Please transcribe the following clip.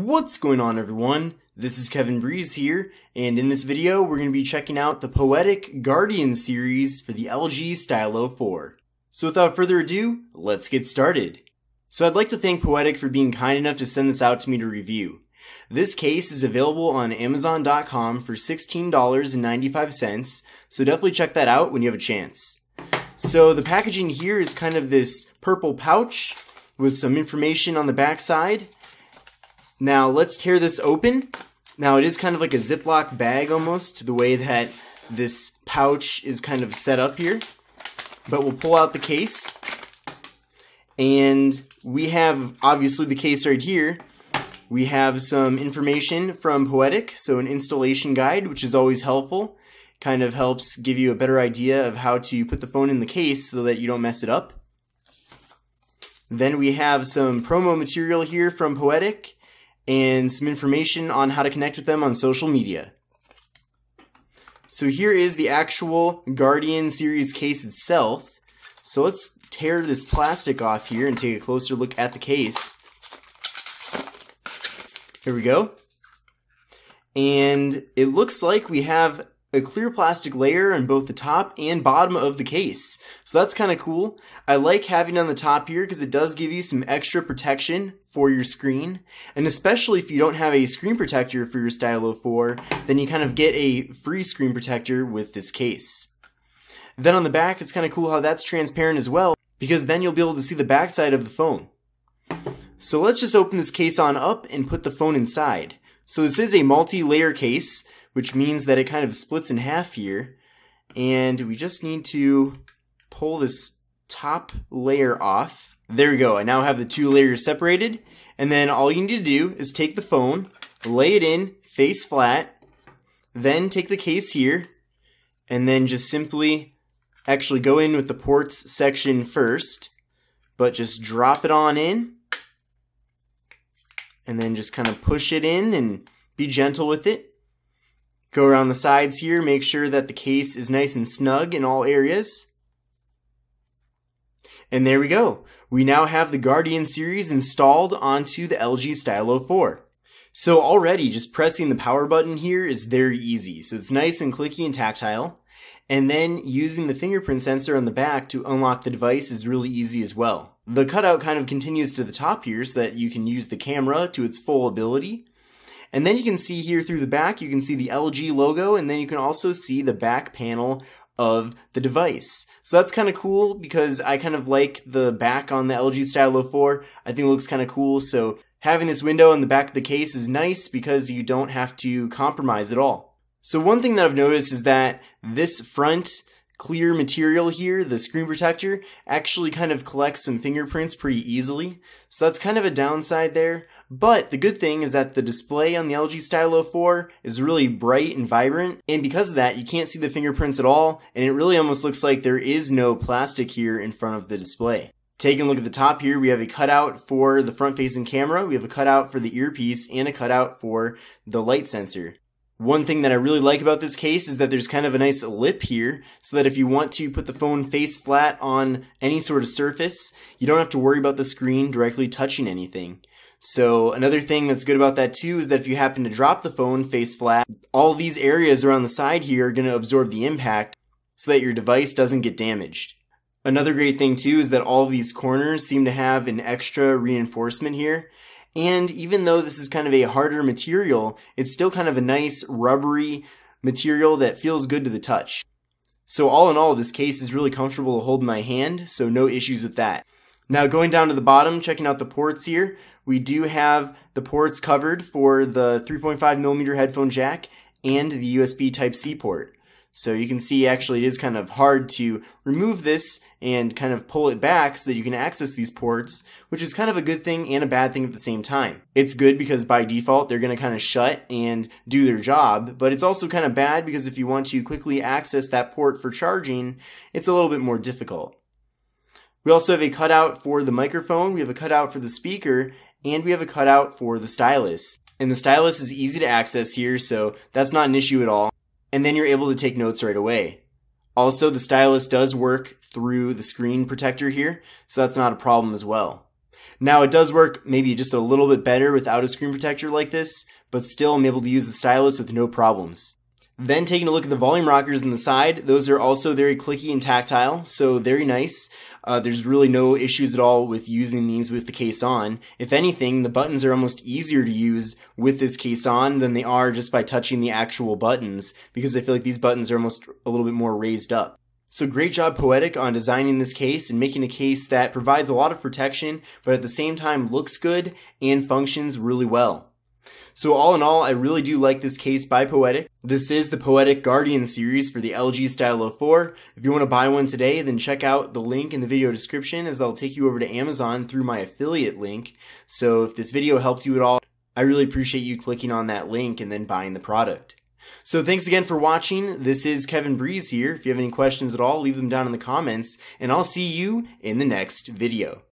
What's going on, everyone? This is Kevin Breeze here, and in this video we're going to be checking out the Poetic Guardian Series for the LG Stylo 4. So without further ado, let's get started. So I'd like to thank Poetic for being kind enough to send this out to me to review. This case is available on Amazon.com for $16.95, so definitely check that out when you have a chance. So the packaging here is kind of this purple pouch with some information on the back side. Now let's tear this open. Now it is kind of like a Ziploc bag almost, the way that this pouch is kind of set up here. But we'll pull out the case. And we have obviously the case right here. We have some information from Poetic, so an installation guide, which is always helpful. Kind of helps give you a better idea of how to put the phone in the case so that you don't mess it up. Then we have some promo material here from Poetic and some information on how to connect with them on social media. So here is the actual Guardian Series case itself. So let's tear this plastic off here and take a closer look at the case. Here we go. And it looks like we have a clear plastic layer on both the top and bottom of the case. So that's kind of cool. I like having it on the top here because it does give you some extra protection for your screen. And especially if you don't have a screen protector for your Stylo 4, then you kind of get a free screen protector with this case. Then on the back, it's kind of cool how that's transparent as well, because then you'll be able to see the back side of the phone. So let's just open this case on up and put the phone inside. So this is a multi-layer case, which means that it kind of splits in half here. And we just need to pull this top layer off. There we go. I now have the two layers separated. And then all you need to do is take the phone, lay it in face flat, then take the case here, and then just simply actually go in with the ports section first, but just drop it on in. And then just kind of push it in and be gentle with it. Go around the sides here, make sure that the case is nice and snug in all areas. And there we go. We now have the Guardian Series installed onto the LG Stylo 4. So already just pressing the power button here is very easy. So it's nice and clicky and tactile. And then using the fingerprint sensor on the back to unlock the device is really easy as well. The cutout kind of continues to the top here so that you can use the camera to its full ability. And then you can see here through the back, you can see the LG logo, and then you can also see the back panel of the device. So that's kind of cool because I kind of like the back on the LG Stylo 4. I think it looks kind of cool. So having this window on the back of the case is nice because you don't have to compromise at all. So one thing that I've noticed is that this front clear material here, the screen protector, actually kind of collects some fingerprints pretty easily. So that's kind of a downside there. But the good thing is that the display on the LG Stylo 4 is really bright and vibrant. And because of that, you can't see the fingerprints at all. And it really almost looks like there is no plastic here in front of the display. Taking a look at the top here, we have a cutout for the front-facing camera. We have a cutout for the earpiece and a cutout for the light sensor. One thing that I really like about this case is that there's kind of a nice lip here so that if you want to put the phone face flat on any sort of surface, you don't have to worry about the screen directly touching anything. So another thing that's good about that too is that if you happen to drop the phone face flat, all these areas around the side here are going to absorb the impact so that your device doesn't get damaged. Another great thing too is that all of these corners seem to have an extra reinforcement here. And even though this is kind of a harder material, it's still kind of a nice rubbery material that feels good to the touch. So all in all, this case is really comfortable to hold in my hand, so no issues with that. Now going down to the bottom, checking out the ports here, we do have the ports covered for the 3.5mm headphone jack and the USB Type-C port. So you can see actually it is kind of hard to remove this and kind of pull it back so that you can access these ports, which is kind of a good thing and a bad thing at the same time. It's good because by default they're going to kind of shut and do their job, but it's also kind of bad because if you want to quickly access that port for charging, it's a little bit more difficult. We also have a cutout for the microphone, we have a cutout for the speaker, and we have a cutout for the stylus. And the stylus is easy to access here, so that's not an issue at all. And then you're able to take notes right away. Also, the stylus does work through the screen protector here, so that's not a problem as well. Now it does work maybe just a little bit better without a screen protector like this, but still I'm able to use the stylus with no problems. Then taking a look at the volume rockers on the side, those are also very clicky and tactile, so very nice. There's really no issues at all with using these with the case on. If anything, the buttons are almost easier to use with this case on than they are just by touching the actual buttons, because I feel like these buttons are almost a little bit more raised up. So great job Poetic on designing this case and making a case that provides a lot of protection, but at the same time looks good and functions really well. So all in all, I really do like this case by Poetic. This is the Poetic Guardian Series for the LG Stylo 4. If you want to buy one today, then check out the link in the video description, as that'll take you over to Amazon through my affiliate link. So if this video helped you at all, I really appreciate you clicking on that link and then buying the product. So thanks again for watching. This is Kevin Breeze here. If you have any questions at all, leave them down in the comments, and I'll see you in the next video.